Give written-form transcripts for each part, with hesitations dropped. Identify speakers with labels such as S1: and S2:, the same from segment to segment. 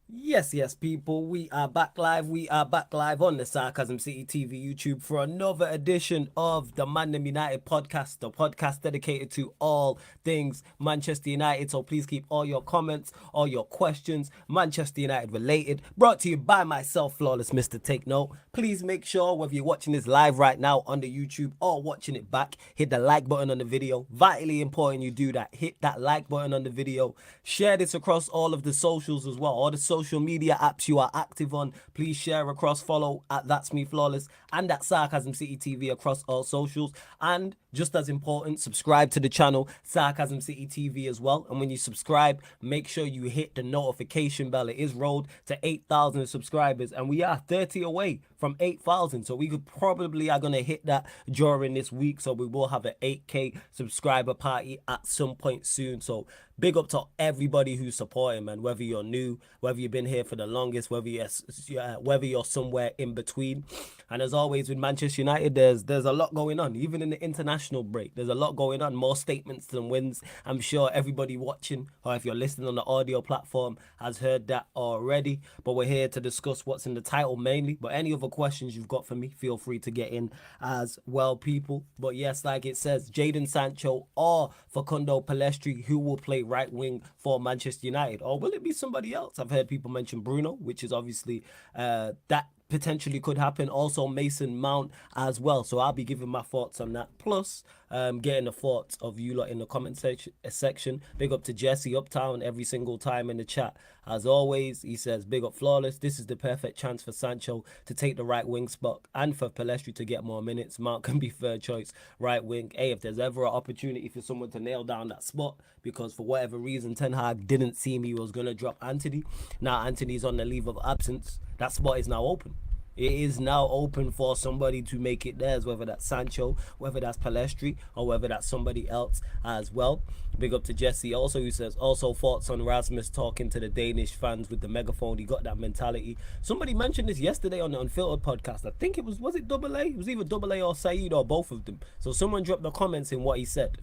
S1: Yes, people, we are back live. We are back live on the Sarcasm City TV YouTube for another edition of the ManDem United podcast, the podcast dedicated to all things Manchester United. So please keep all your comments, all your questions, Manchester United related, brought to you by myself, Flawless Mr. Take Note. Please make sure whether you're watching this live right now on the YouTube or watching it back, hit the like button on the video. Vitally important you do that. Hit that like button on the video. Share this across all of the socials as well, all the social media apps you are active on. Please share across, follow at That's Me Flawless and at Sarcasm City TV across all socials. And just as important, subscribe to the channel Sarcasm City TV as well. And when you subscribe, make sure you hit the notification bell. It is rolled to 8,000 subscribers and we are 30 away from 8,000. So we could probably are going to hit that during this week. So we will have an 8K subscriber party at some point soon. So big up to everybody who's supporting, man. Whether you're new, whether you've been here for the longest, whether you're somewhere in between. And as always with Manchester United, there's a lot going on. Even in the international break, there's a lot going on. More statements than wins. I'm sure everybody watching, or if you're listening on the audio platform, has heard that already. But we're here to discuss what's in the title mainly. But any other questions you've got for me, feel free to get in as well, people. But yes, like it says, JADON, Sancho or FACUNDO, PELLISTRI, who will play right wing for Manchester United? Or will it be somebody else? I've heard people mention Bruno, which is obviously that potentially could happen. Also Mason Mount as well. So I'll be giving my thoughts on that. Plus, getting the thoughts of you lot in the comment section. Big up to Jesse Uptown every single time in the chat. As always, he says, big up Flawless. This is the perfect chance for Sancho to take the right wing spot and for PELLISTRI to get more minutes. Mount can be third choice right wing. Hey, if there's ever an opportunity for someone to nail down that spot, because for whatever reason, Ten Hag didn't seem he was going to drop Antony. Now Antony's on the leave of absence. That spot is now open. It is now open for somebody to make it theirs, whether that's Sancho, whether that's PELLISTRI, or whether that's somebody else as well. Big up to Jesse also, who says, also thoughts on Rasmus talking to the Danish fans with the megaphone. He got that mentality. Somebody mentioned this yesterday on the Unfiltered podcast. I think was it Double A? It was either Double A or Saeed or both of them. So someone dropped the comments in what he said.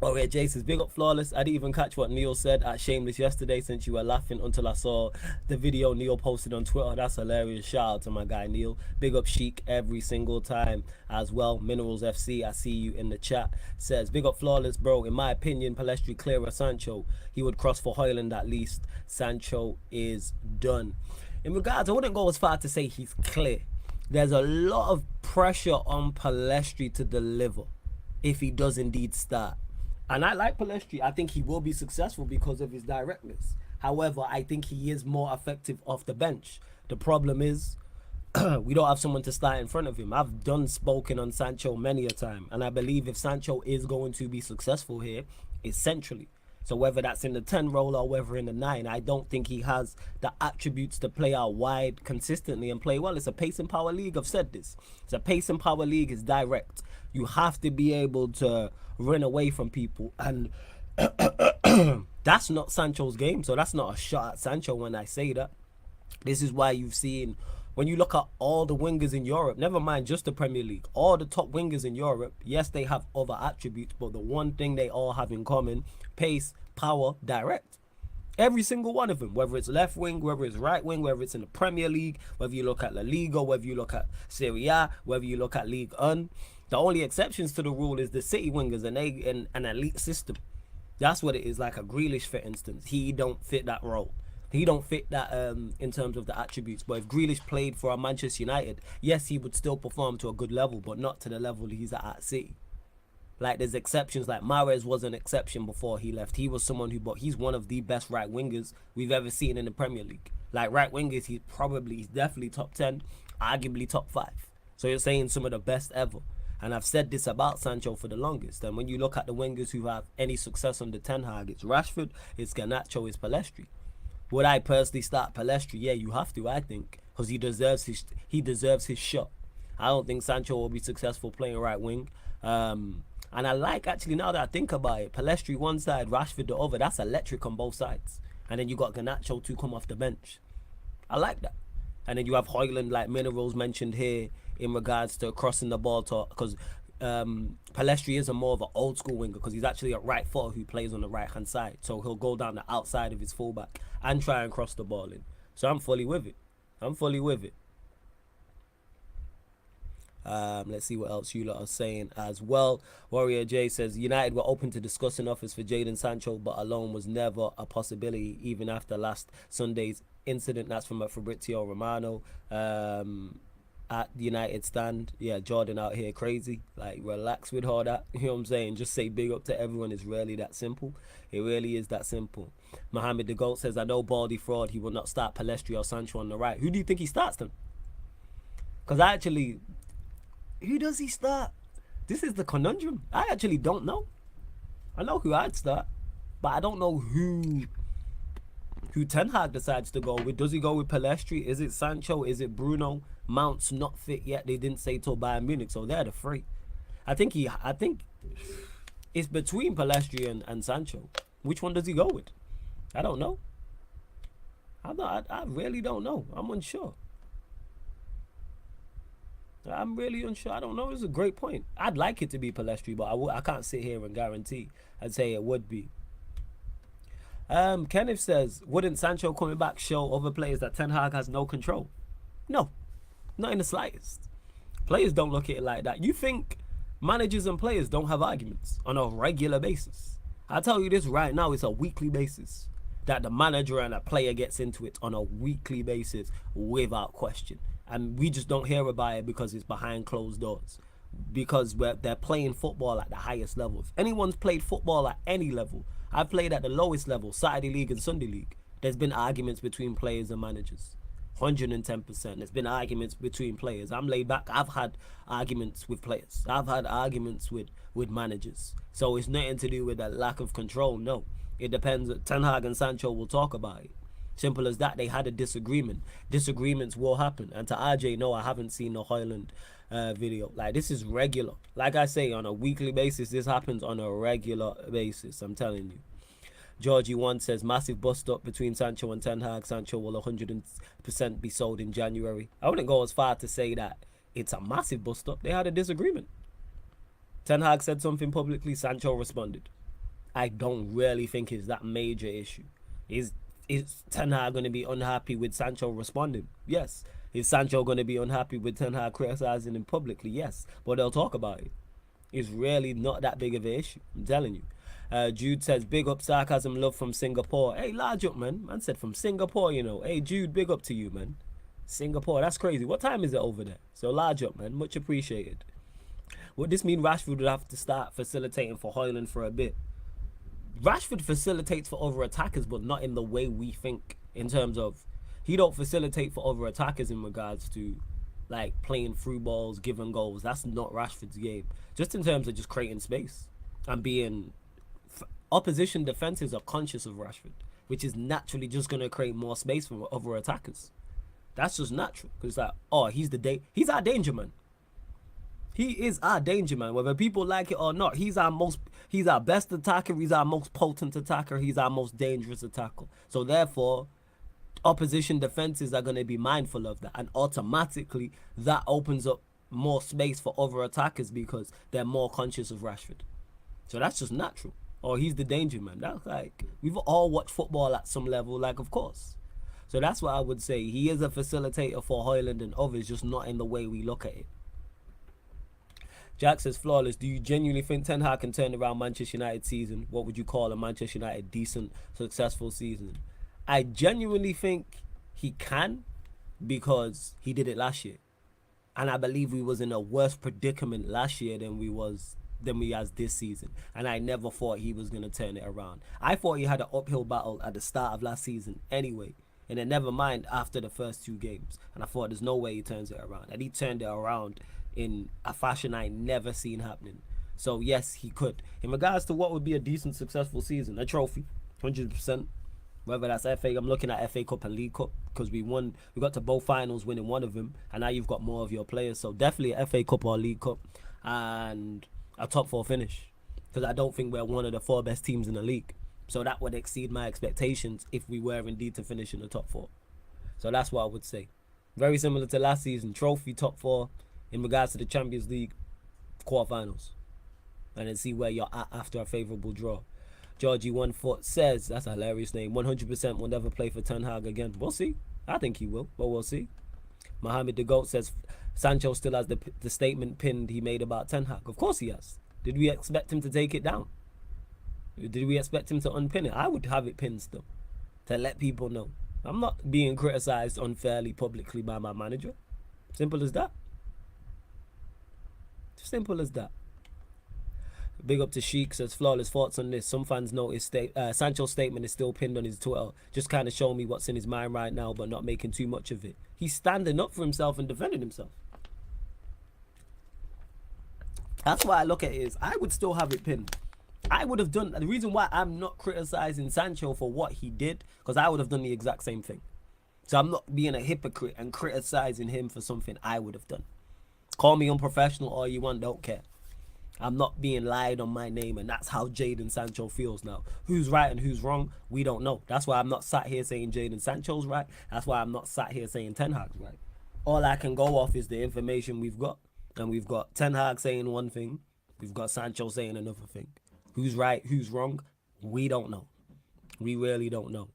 S1: Oh yeah, Jason's big up Flawless. I didn't even catch what Neil said at Shameless yesterday since you were laughing until I saw the video Neil posted on Twitter. That's hilarious. Shout out to my guy Neil. Big up Chic every single time as well. Minerals FC, I see you in the chat. Says, big up Flawless, bro. In my opinion, PELLISTRI clearer Sancho. He would cross for Højlund at least. Sancho is done. In regards, I wouldn't go as far to say he's clear. There's a lot of pressure on PELLISTRI to deliver if he does indeed start. And I like PELLISTRI. I think he will be successful because of his directness. However, I think he is more effective off the bench. The problem is we don't have someone to start in front of him. I've done spoken on Sancho many a time. And I believe if Sancho is going to be successful here, it's centrally. So whether that's in the 10 role or whether in the 9, I don't think he has the attributes to play out wide consistently and play well. It's a pace and power league. I've said this. It's a pace and power league. It's direct. You have to be able to run away from people. And that's not Sancho's game. So that's not a shot at Sancho when I say that. This is why you've seen, when you look at all the wingers in Europe, never mind just the Premier League, all the top wingers in Europe, yes, they have other attributes, but the one thing they all have in common, pace, power, direct. Every single one of them, whether it's left wing, whether it's right wing, whether it's in the Premier League, whether you look at La Liga, whether you look at Serie A, whether you look at Ligue 1. The only exceptions to the rule is the City wingers and an elite system. That's what it is, like a Grealish, for instance. He don't fit that role. He don't fit that in terms of the attributes. But if Grealish played for a Manchester United, yes, he would still perform to a good level, but not to the level he's at City. Like, there's exceptions. Like Mahrez was an exception before he left. He was someone who, but he's one of the best right wingers we've ever seen in the Premier League. Like, right wingers, he's definitely top 10, arguably top 5. So you're saying some of the best ever. And I've said this about Sancho for the longest. And when you look at the wingers who have any success under Ten Hag, it's Rashford, it's Garnacho, it's PELLISTRI. Would I personally start PELLISTRI? Yeah, you have to, I think, because he deserves his shot. I don't think Sancho will be successful playing right wing. And I like, actually, now that I think about it, PELLISTRI one side, Rashford the other. That's electric on both sides. And then you got Garnacho to come off the bench. I like that. And then you have Højlund, like Minerals mentioned here, in regards to crossing the ball to, because Pellistri is a more of an old school winger because he's actually a right footer who plays on the right hand side. So he'll go down the outside of his fullback and try and cross the ball in. So I'm fully with it. I'm fully with it. Let's see what else you lot are saying as well. Warrior J says United were open to discussing offers for Jadon Sancho, but a loan was never a possibility, even after last Sunday's incident. That's from Fabrizio Romano at the United stand. Yeah, Jordan out here crazy. Like, relax with all that. You know what I'm saying? Just say big up to everyone. It's really that simple. It really is that simple. Mohammed the Goat says, I know Baldy fraud. He will not start Pellistri or Sancho on the right. Who do you think he starts then? Because actually, who does he start? This is the conundrum. I actually don't know. I know who I'd start, but I don't know who Ten Hag decides to go with. Does he go with Pellistri? Is it Sancho? Is it Bruno? Mount's not fit yet. They didn't say till Bayern Munich, so they're the three. I think it's between Pellistri and Sancho. Which one does he go with? I don't know. I really don't know. I'm unsure. I'm really unsure. I don't know. It's a great point. I'd like it to be Pellistri, but I can't sit here and guarantee. I'd say it would be. Kenneth says, wouldn't Sancho coming back show other players that Ten Hag has no control? No, not in the slightest. Players don't look at it like that. You think managers and players don't have arguments on a regular basis? I tell you this right now, it's a weekly basis that the manager and a player gets into it on a weekly basis without question. And we just don't hear about it because it's behind closed doors. Because they're playing football at the highest level. If anyone's played football at any level, I've played at the lowest level, Saturday League and Sunday League. There's been arguments between players and managers. 110%. There's been arguments between players. I'm laid back. I've had arguments with players. I've had arguments with managers. So it's nothing to do with a lack of control. No. It depends. Ten Hag and Sancho will talk about it. Simple as that. They had a disagreement. Disagreements will happen. And to RJ, no, I haven't seen the Hoyland video. Like, this is regular. Like I say, on a weekly basis, this happens on a regular basis. I'm telling you. Georgie One says, massive bust up between Sancho and Ten Hag. Sancho will 100% be sold in January. I wouldn't go as far to say that it's a massive bust up. They had a disagreement. Ten Hag said something publicly. Sancho responded. I don't really think it's that major issue. Is Ten Hag going to be unhappy with Sancho responding? Yes. Is Sancho going to be unhappy with Ten Hag criticizing him publicly? Yes. But they'll talk about it. It's really not that big of an issue. I'm telling you. Jude says, big up Sarcasm, love from Singapore. Hey, large up, man. Man said from Singapore, you know. Hey, Jude, big up to you, man. Singapore, that's crazy. What time is it over there? So large up, man. Much appreciated. Would this mean Rashford would have to start facilitating for Hoyland for a bit? Rashford facilitates for other attackers, but not in the way we think. In terms of, he don't facilitate for other attackers in regards to, like, playing through balls, giving goals. That's not Rashford's game. Just in terms of just creating space and being... Opposition defenses are conscious of Rashford, which is naturally just going to create more space for other attackers. That's just natural. Because, like, oh, he's our danger man. He is our danger man. Whether people like it or not, he's our best attacker. He's our most potent attacker. He's our most dangerous attacker. So, therefore, opposition defenses are going to be mindful of that. And automatically, that opens up more space for other attackers because they're more conscious of Rashford. So, that's just natural. Or he's the danger man. That's like, we've all watched football at some level, like, of course. So that's what I would say. He is a facilitator for Hoyland and others, just not in the way we look at it. Jack says, flawless. Do you genuinely think Ten Hag can turn around Manchester United season? What would you call a Manchester United decent, successful season? I genuinely think he can because he did it last year. And I believe we was in a worse predicament last year than we has this season, and I never thought he was going to turn it around. I thought he had an uphill battle at the start of last season anyway, and then never mind after the first 2 games, and I thought there's no way he turns it around, and he turned it around in a fashion I never seen happening. So yes, he could. In regards to what would be a decent, successful season, a trophy, 100%. Whether that's FA, I'm looking at FA Cup and League Cup because we got to both finals, winning one of them, and now you've got more of your players. So definitely a FA Cup or League Cup, and a top 4 finish, because I don't think we're one of the 4 best teams in the league. So that would exceed my expectations if we were indeed to finish in the top 4. So that's what I would say. Very similar to last season, trophy, top 4. In regards to the Champions League, quarterfinals, and then see where you're at after a favourable draw. Georgie 1 Foot says, that's a hilarious name, 100% will never play for Ten Hag again. We'll see. I think he will, but we'll see. Mohammed the Goat says, Sancho still has the statement pinned he made about Ten Hag. Of course he has. Did we expect him to take it down? Did we expect him to unpin it? I would have it pinned still, to let people know. I'm not being criticised unfairly publicly by my manager. Simple as that. Simple as that. Big up to Sheik, says flawless thoughts on this. Some fans notice Sancho's statement is still pinned on his Twitter. Just kind of showing me what's in his mind right now, but not making too much of it. He's standing up for himself and defending himself. That's why I look at it is, I would still have it pinned. I would have done, the reason why I'm not criticizing Sancho for what he did, because I would have done the exact same thing. So I'm not being a hypocrite and criticizing him for something I would have done. Call me unprofessional all you want, don't care. I'm not being lied on my name, and that's how Jadon Sancho feels now. Who's right and who's wrong, we don't know. That's why I'm not sat here saying Jadon Sancho's right. That's why I'm not sat here saying Ten Hag's right. All I can go off is the information we've got. And we've got Ten Hag saying one thing. We've got Sancho saying another thing. Who's right, who's wrong, we don't know. We really don't know.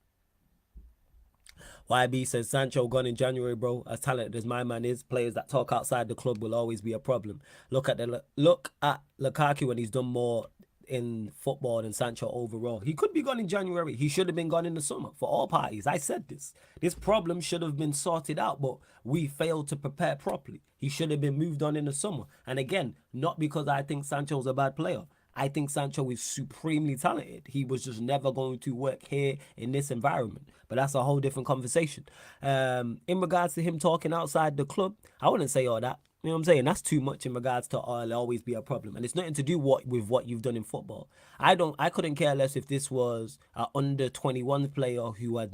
S1: YB says, Sancho gone in January, bro. As talented as my man is, players that talk outside the club will always be a problem. Look at Lukaku when he's done more in football than Sancho overall. He could be gone in January. He should have been gone in the summer for all parties. I said this. This problem should have been sorted out, but we failed to prepare properly. He should have been moved on in the summer. And again, not because I think Sancho's a bad player. I think Sancho is supremely talented. He was just never going to work here in this environment. But that's a whole different conversation. In regards to him talking outside the club, I wouldn't say all that. You know what I'm saying? That's too much in regards to, oh, there'll always be a problem. And it's nothing to do with what you've done in football. I couldn't care less if this was an under 21 player who had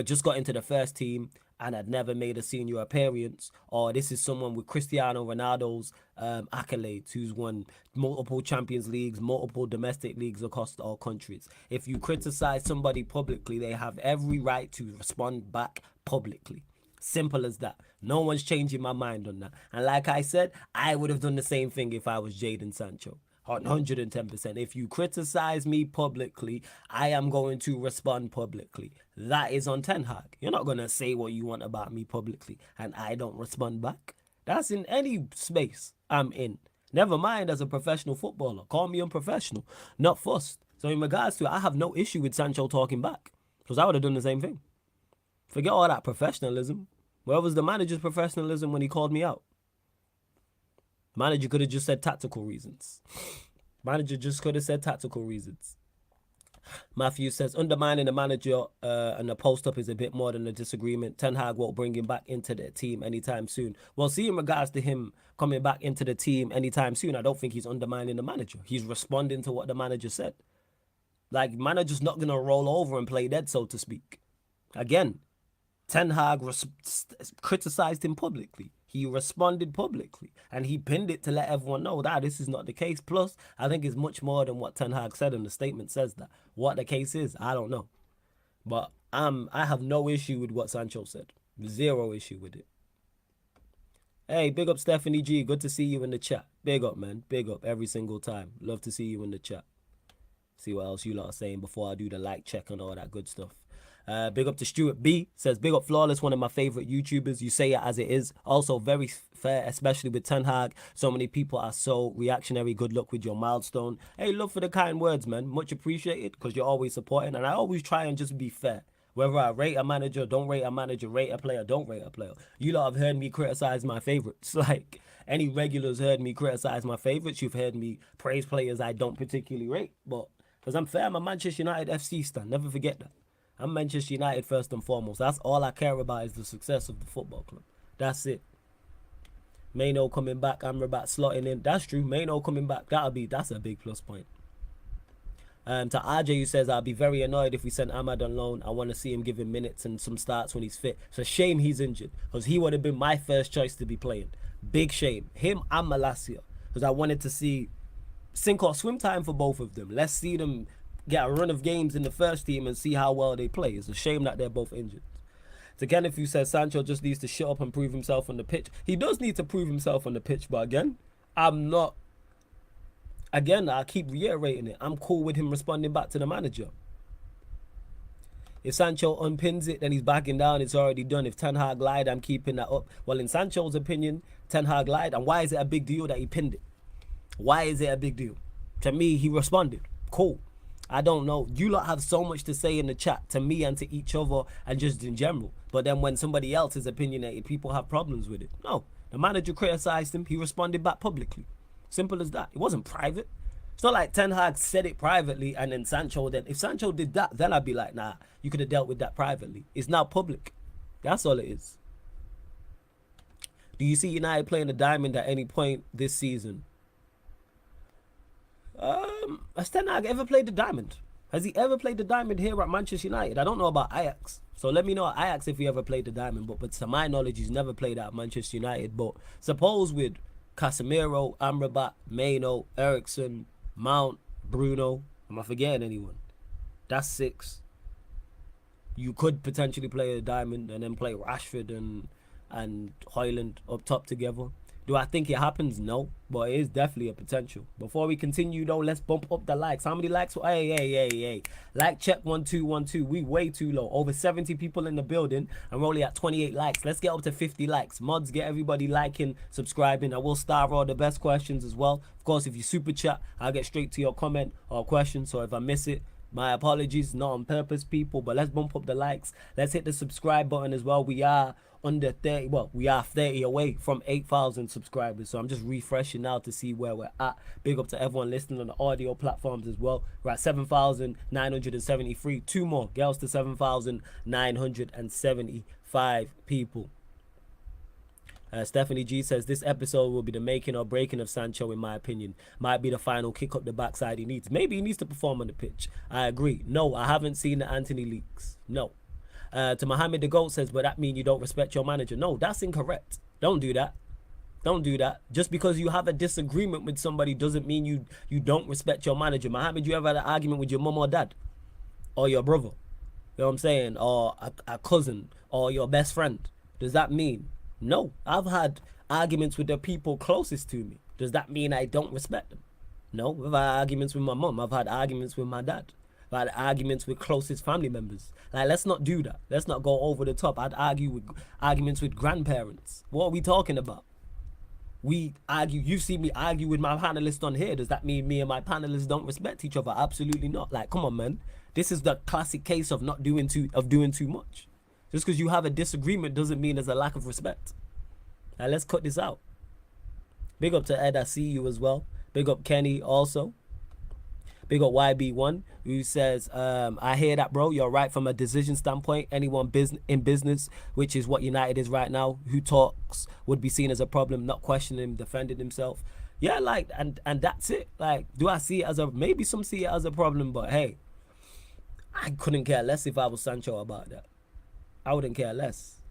S1: just got into the first team and had never made a senior appearance, or this is someone with Cristiano Ronaldo's accolades, who's won multiple Champions Leagues, multiple domestic leagues across all countries. If you criticize somebody publicly, they have every right to respond back publicly. Simple as that. No one's changing my mind on that. And like I said, I would have done the same thing if I was Jadon Sancho. 110%. If you criticize me publicly, I am going to respond publicly. That is on Ten Hag. You're not going to say what you want about me publicly and I don't respond back. That's in any space I'm in. Never mind as a professional footballer. Call me unprofessional, not fussed. So in regards to it, I have no issue with Sancho talking back, because I would have done the same thing. Forget all that professionalism. Where was the manager's professionalism when he called me out? Manager could have just said tactical reasons. Manager just could have said tactical reasons. Matthew says, undermining the manager and the post-up is a bit more than a disagreement. Ten Hag won't bring him back into the team anytime soon. Well, see, in regards to him coming back into the team anytime soon, I don't think he's undermining the manager. He's responding to what the manager said. Like, manager's not going to roll over and play dead, so to speak. Again, Ten Hag criticized him publicly. He responded publicly, and he pinned it to let everyone know that this is not the case. Plus, I think it's much more than what Ten Hag said, and the statement says that. What the case is, I don't know. But I have no issue with what Sancho said. Zero issue with it. Hey, big up Stephanie G. Good to see you in the chat. Big up, man. Big up every single time. Love to see you in the chat. See what else you lot are saying before I do the like check and all that good stuff. Big up to Stuart B. Says, big up Flawless, one of my favorite YouTubers. You say it as it is. Also very fair, especially with Ten Hag. So many people are so reactionary. Good luck with your milestone. Hey, love for the kind words, man. Much appreciated, because you're always supporting. And I always try and just be fair. Whether I rate a manager, don't rate a manager, rate a player, don't rate a player. You lot have heard me criticize my favorites. Like, any regulars heard me criticize my favorites. You've heard me praise players I don't particularly rate. But because I'm fair, I'm a Manchester United FC stan. Never forget that. I'm Manchester United first and foremost. That's all I care about, is the success of the football club. That's it. Maino coming back, Amrabat slotting in. That's true. Maino coming back, that's a big plus point. To RJ, who says, I'll be very annoyed if we send Ahmad on loan. I want to see him give him minutes and some starts when he's fit. It's a shame he's injured, because he would have been my first choice to be playing. Big shame. Him and Malacia, because I wanted to see sink or swim time for both of them. Let's see them get a run of games in the first team and see how well they play. It's a shame that they're both injured. To Kenneth, who says Sancho just needs to shut up and prove himself on the pitch. He does need to prove himself on the pitch, but again, I'm not. Again, I keep reiterating it. I'm cool with him responding back to the manager. If Sancho unpins it, then he's backing down. It's already done. If Ten Hag lied, I'm keeping that up. Well, in Sancho's opinion, Ten Hag lied. And why is it a big deal that he pinned it? Why is it a big deal? To me, he responded. Cool. I don't know. You lot have so much to say in the chat to me and to each other and just in general. But then when somebody else is opinionated, people have problems with it. No. The manager criticized him. He responded back publicly. Simple as that. It wasn't private. It's not like Ten Hag said it privately and then Sancho then. If Sancho did that, then I'd be like, nah, you could have dealt with that privately. It's now public. That's all it is. Do you see United playing the diamond at any point this season? Has Ten Hag ever played the diamond? Has he ever played the diamond here at Manchester United? I don't know about Ajax. So let me know at Ajax if he ever played the diamond. But to my knowledge, he's never played at Manchester United. But suppose with Casemiro, Amrabat, Maino, Ericsson, Mount, Bruno, am I forgetting anyone? That's 6. You could potentially play a diamond and then play Rashford and Højlund up top together. Do I think it happens? No, but it is definitely a potential. Before we continue though, let's bump up the likes. How many likes? Hey. Like check 1212. We way too low. Over 70 people in the building and we're only at 28 likes. Let's get up to 50 likes. Mods, get everybody liking, subscribing. I will star all the best questions as well. Of course, if you super chat, I'll get straight to your comment or question. So if I miss it, my apologies, not on purpose, people. But let's bump up the likes. Let's hit the subscribe button as well. We are under 30, well, we are 30 away from 8,000 subscribers. So I'm just refreshing now to see where we're at. Big up to everyone listening on the audio platforms as well. We're at 7,973. 2 more. Girls to 7,975 people. Stephanie G says, this episode will be the making or breaking of Sancho, in my opinion. Might be the final kick up the backside he needs. Maybe he needs to perform on the pitch. I agree. No, I haven't seen the Anthony leaks. No. To Mohammed the Goat says, but that mean you don't respect your manager? No, that's incorrect. Don't do that. Don't do that. Just because you have a disagreement with somebody doesn't mean you don't respect your manager. Mohammed, you ever had an argument with your mom or dad? Or your brother? You know what I'm saying? Or a cousin? Or your best friend? Does that mean? No. I've had arguments with the people closest to me. Does that mean I don't respect them? No. I've had arguments with my mom. I've had arguments with my dad. I've had arguments with closest family members. Like, let's not do that. Let's not go over the top. I'd argue with arguments with grandparents. What are we talking about? We argue. You see me argue with my panelists on here. Does that mean me and my panelists don't respect each other? Absolutely not. Like, come on, man. This is the classic case of doing too much. Just because you have a disagreement doesn't mean there's a lack of respect. Now, let's cut this out. Big up to Ed. I see you as well. Big up Kenny also. Big up YB1, who says, I hear that, bro. You're right from a decision standpoint. Anyone in business, which is what United is right now, who talks would be seen as a problem, not questioning him, defending himself. Yeah, like, and that's it. Like, do I see it as maybe some see it as a problem, but hey, I couldn't care less if I was Sancho about that. I wouldn't care less.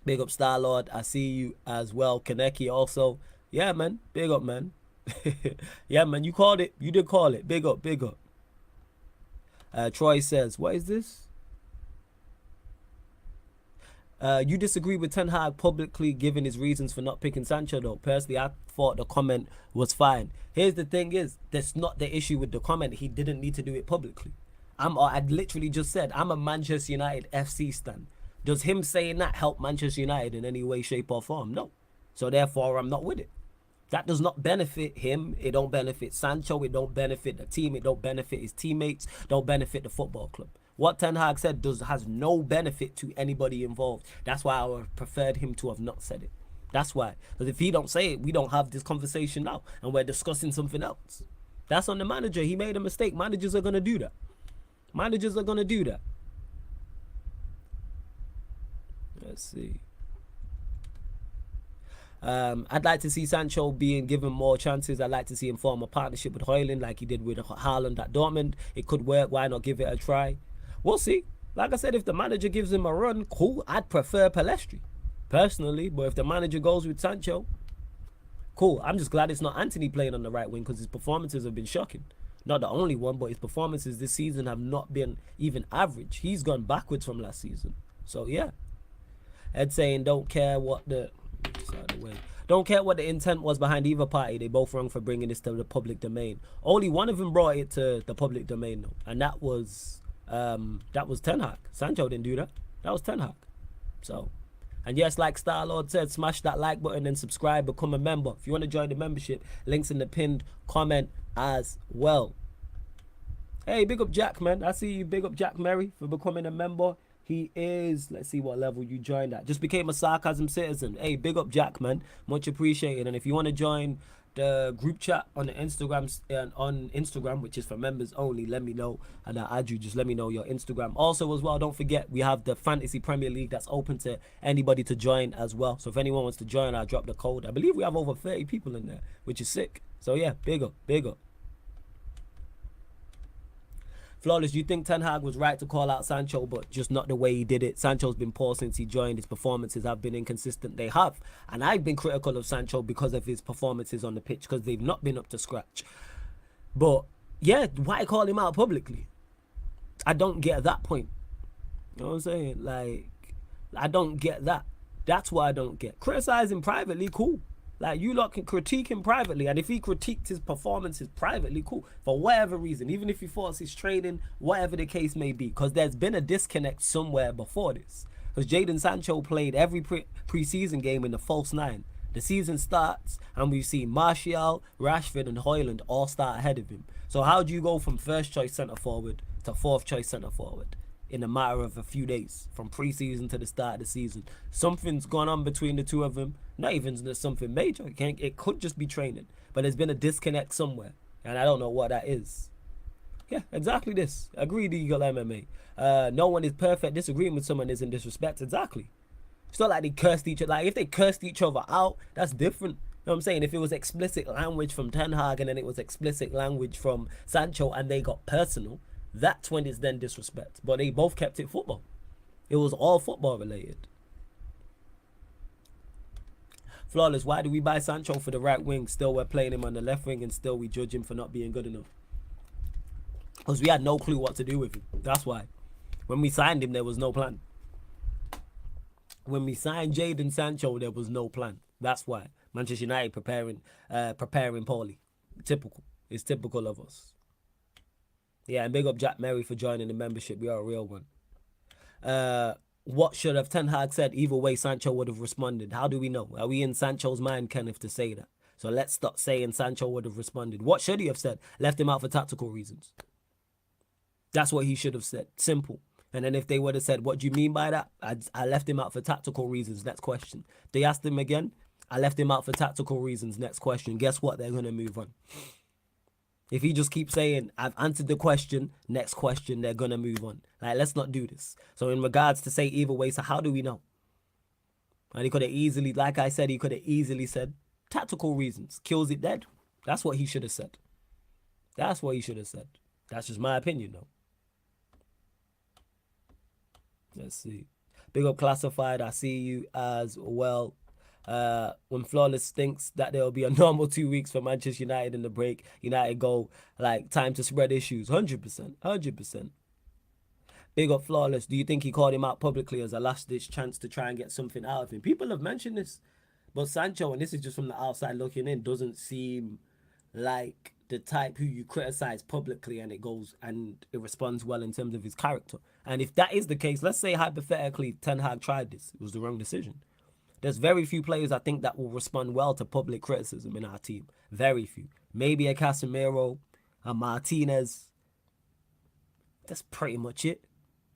S1: Big up Star-Lord. I see you as well. Kaneki also. Yeah, man. Big up, man. Yeah, man, you called it. You did call it. Big up, big up. Troy says, what is this? You disagree with Ten Hag publicly giving his reasons for not picking Sancho, though. Personally, I thought the comment was fine. Here's the thing is, that's not the issue with the comment. He didn't need to do it publicly. I literally just said, I'm a Manchester United FC stan. Does him saying that help Manchester United in any way, shape, or form? No. So therefore, I'm not with it. That does not benefit him. It don't benefit Sancho. It don't benefit the team. It don't benefit his teammates. Don't benefit the football club. What Ten Hag said has no benefit to anybody involved. That's why I would have preferred him to have not said it. That's why. Because if he don't say it, we don't have this conversation now. And we're discussing something else. That's on the manager. He made a mistake. Managers are going to do that. Managers are going to do that. Let's see. I'd like to see Sancho being given more chances. I'd like to see him form a partnership with Højlund like he did with Haaland at Dortmund. It could work. Why not give it a try? We'll see. Like I said, if the manager gives him a run, cool. I'd prefer Pellistri, personally. But if the manager goes with Sancho, cool. I'm just glad it's not Anthony playing on the right wing because his performances have been shocking. Not the only one, but his performances this season have not been even average. He's gone backwards from last season. So, yeah. Ed saying don't care what the Don't care what the intent was behind either party. They both wrong for bringing this to the public domain. Only one of them brought it to the public domain, though, and that was Ten Hag. Sancho didn't do that. That was Ten Hag. So, and yes, like Starlord said, smash that like button and subscribe, become a member. If you want to join the membership, links in the pinned comment as well. Hey, big up Jack, man. I see you. Big up Jack Merry for becoming a member. He is, let's see what level you joined at. Just became a Sarcasm citizen. Hey, big up Jack, man. Much appreciated. And if you want to join the group chat on the Instagram, which is for members only, let me know and I'll add you. Just let me know your Instagram. Also as well, don't forget, we have the Fantasy Premier League that's open to anybody to join as well. So if anyone wants to join, I'll drop the code. I believe we have over 30 people in there, which is sick. So yeah, big up, big up. Flawless, do you think Ten Hag was right to call out Sancho, but just not the way he did it? Sancho's been poor since he joined. His performances have been inconsistent. They have. And I've been critical of Sancho because of his performances on the pitch, because they've not been up to scratch. But, yeah, why call him out publicly? I don't get that point. You know what I'm saying? Like, I don't get that. That's what I don't get. Criticize him privately, cool. Like, you lot can critique him privately, and if he critiqued his performances privately, cool. For whatever reason, even if he thoughts his training, whatever the case may be, because there's been a disconnect somewhere before this. Because Jadon Sancho played every pre-season game in the false nine. The season starts, and we've seen Martial, Rashford, and Højlund all start ahead of him. So how do you go from first choice centre forward to fourth choice centre forward in a matter of a few days, from pre-season to the start of the season? Something's gone on between the two of them. Not even something major. It could just be training. But there's been a disconnect somewhere. And I don't know what that is. Yeah, exactly this. Agreed, Eagle MMA. No one is perfect. Disagreeing with someone isn't disrespect. Exactly. It's not like they cursed each other. Like, if they cursed each other out, that's different. You know what I'm saying? If it was explicit language from Ten Hag and then it was explicit language from Sancho and they got personal, that's when it's then disrespect. But they both kept it football. It was all football related. Flawless, why do we buy Sancho for the right wing? Still we're playing him on the left wing and still we judge him for not being good enough. Because we had no clue what to do with him. That's why. When we signed him, there was no plan. When we signed Jadon Sancho, there was no plan. That's why. Manchester United preparing poorly. Typical. It's typical of us. Yeah, and big up Jack Merry for joining the membership. We are a real one. What should have Ten Hag said? Either way, Sancho would have responded. How do we know? Are we in Sancho's mind, Kenneth, to say that? So let's stop saying Sancho would have responded. What should he have said? Left him out for tactical reasons. That's what he should have said. Simple. And then if they would have said, what do you mean by that? I left him out for tactical reasons. Next question. They asked him again. I left him out for tactical reasons. Next question. Guess what? They're going to move on. If he just keeps saying, I've answered the question, next question, they're going to move on. Like, let's not do this. So in regards to say either way, so how do we know? And he could have easily, like I said, he could have easily said, tactical reasons. Kills it dead. That's what he should have said. That's what he should have said. That's just my opinion, though. Let's see. Big up Classified. I see you as well. When Flawless thinks that there will be a normal 2 weeks for Manchester United in the break, United go like time to spread issues. 100%. 100%. Big up Flawless. Do you think he called him out publicly as a last-ditch chance to try and get something out of him? People have mentioned this. But Sancho, and this is just from the outside looking in, doesn't seem like the type who you criticize publicly and it responds well in terms of his character. And if that is the case, let's say hypothetically Ten Hag tried this. It was the wrong decision. There's very few players I think that will respond well to public criticism in our team. Very few. Maybe a Casemiro, a Martinez. That's pretty much it.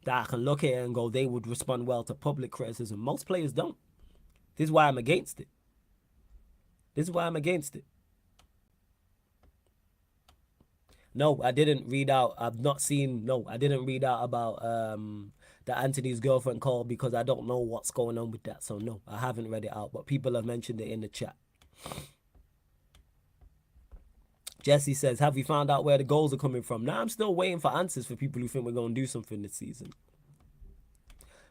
S1: That I can look at it and go, they would respond well to public criticism. Most players don't. This is why I'm against it. This is why I'm against it. No, I didn't read out. I've not seen. No, I didn't read out about the Anthony's girlfriend call because I don't know what's going on with that. So no, I haven't read it out. But people have mentioned it in the chat. Jesse says, have you found out where the goals are coming from? Now I'm still waiting for answers for people who think we're going to do something this season.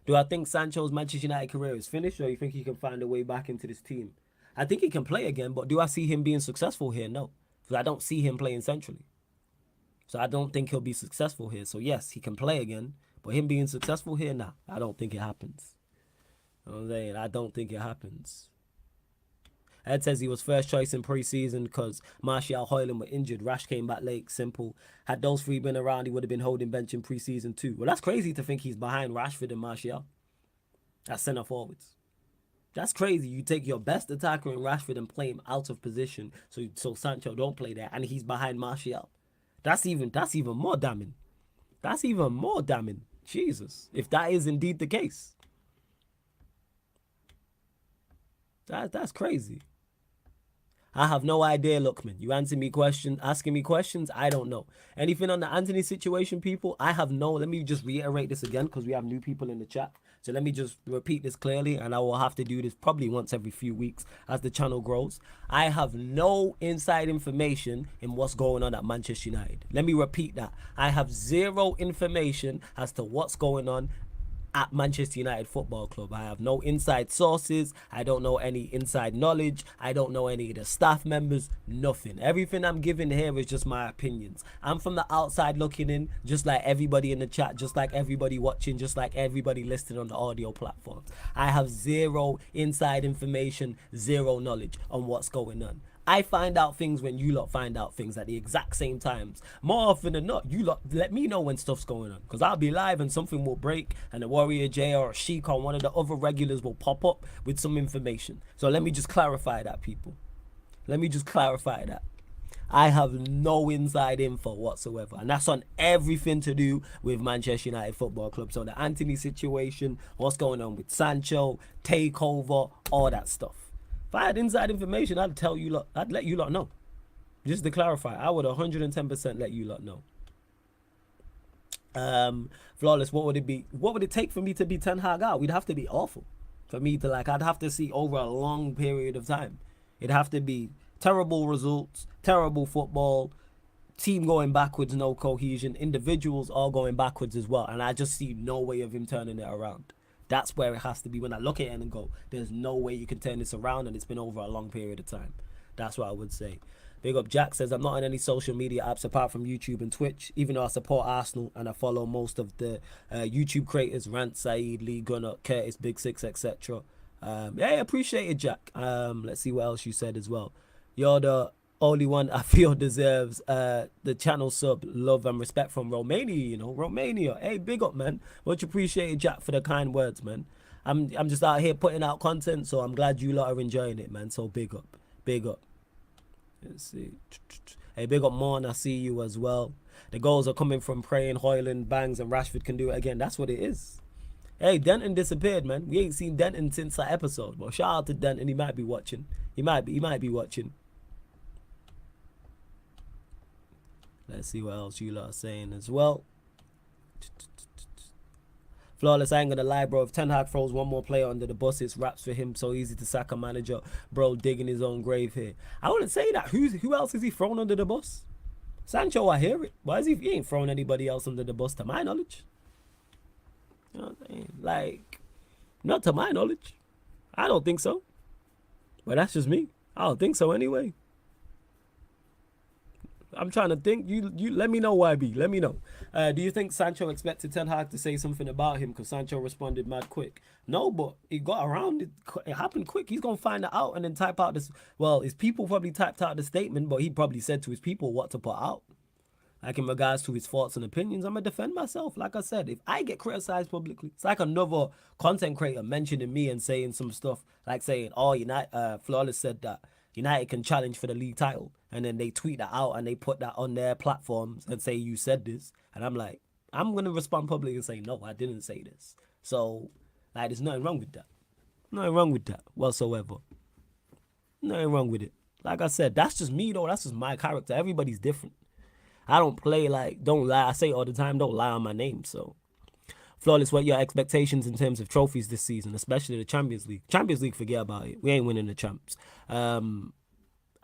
S1: Do I think Sancho's Manchester United career is finished, or you think he can find a way back into this team? I think he can play again, but do I see him being successful here? No, because I don't see him playing centrally. So I don't think he'll be successful here. So yes, he can play again, but him being successful here, nah, I don't think it happens. You know what I'm saying? I don't think it happens. Ed says he was first choice in pre-season because Martial, Hoyland were injured. Rash came back late. Simple. Had those three been around, he would have been holding bench in pre-season too. Well, that's crazy to think he's behind Rashford and Martial. That's centre forwards. That's crazy. You take your best attacker in Rashford and play him out of position, so Sancho don't play there, and he's behind Martial. That's even more damning. That's even more damning. Jesus, if that is indeed the case, that's crazy. I have no idea, Lookman. You asking me questions. I don't know anything on the Anthony situation, people. I have no. Let me just reiterate this again because we have new people in the chat. So let me just repeat this clearly, and I will have to do this probably once every few weeks as the channel grows. I have no inside information in what's going on at Manchester United. Let me repeat that. I have zero information as to what's going on at Manchester United Football Club. I have no inside sources. I don't know any inside knowledge. I don't know any of the staff members. Nothing. Everything I'm giving here is just my opinions. I'm from the outside looking in, just like everybody in the chat, just like everybody watching, just like everybody listening on the audio platforms. I have zero inside information, zero knowledge on what's going on. I find out things when you lot find out things at the exact same times. More often than not, you lot let me know when stuff's going on. Because I'll be live and something will break and a Warrior J or a Sheik or one of the other regulars will pop up with some information. So let me just clarify that, people. Let me just clarify that. I have no inside info whatsoever. And that's on everything to do with Manchester United Football Club. So the Anthony situation, what's going on with Sancho, takeover, all that stuff. If I had inside information, I'd tell you lot. I'd let you lot know. Just to clarify, I would 110% let you lot know. Flawless, what would it be? What would it take for me to be Ten Hag out? We'd have to be awful. For me to I'd have to see over a long period of time. It'd have to be terrible results, terrible football, team going backwards, no cohesion, individuals all going backwards as well. And I just see no way of him turning it around. That's where it has to be. When I look at it and go, there's no way you can turn this around, and it's been over a long period of time. That's what I would say. Big up Jack says, I'm not on any social media apps apart from YouTube and Twitch, even though I support Arsenal and I follow most of the YouTube creators, Rant, Saeed, Lee Gunner, Curtis, Big Six, etc. Yeah, appreciate it, Jack. Let's see what else you said as well. You're the only one I feel deserves the channel sub, love and respect from Romania, you know. Romania. Hey, big up, man. Much appreciated, Jack, for the kind words, man. I'm just out here putting out content, so I'm glad you lot are enjoying it, man. So big up. Big up. Let's see. Hey, big up, Morn. I see you as well. The goals are coming from praying, Hoyland, Bangs, and Rashford can do it again. That's what it is. Hey, Denton disappeared, man. We ain't seen Denton since that episode. But shout out to Denton. He might be watching. He might be watching. Let's see what else you lot are saying as well. Flawless, I ain't gonna lie, bro. If Ten Hag throws one more player under the bus, it's raps for him. So easy to sack a manager. Bro, digging his own grave here. I wouldn't say that. Who else is he thrown under the bus? Sancho, I hear it. Why is he ain't thrown anybody else under the bus to my knowledge? You know what I'm saying? Like, not to my knowledge. I don't think so. But that's just me. I don't think so anyway. I'm trying to think. You let me know, YB. Let me know. Do you think Sancho expected Ten Hag to say something about him? Because Sancho responded mad quick. No, but he got around it. It happened quick. He's going to find it out and then type out this. Well, his people probably typed out the statement, but he probably said to his people what to put out. Like in regards to his thoughts and opinions, I'm going to defend myself. Like I said, if I get criticized publicly, it's like another content creator mentioning me and saying some stuff. Like saying, oh, Flawless said that United can challenge for the league title. And then they tweet that out and they put that on their platforms and say, you said this. And I'm like, I'm going to respond publicly and say, no, I didn't say this. So, like, there's nothing wrong with that. Nothing wrong with that whatsoever. Nothing wrong with it. Like I said, that's just me, though. That's just my character. Everybody's different. I don't play like, don't lie. I say it all the time, don't lie on my name. So, Flawless, what are your expectations in terms of trophies this season, especially the Champions League? Champions League, forget about it. We ain't winning the champs.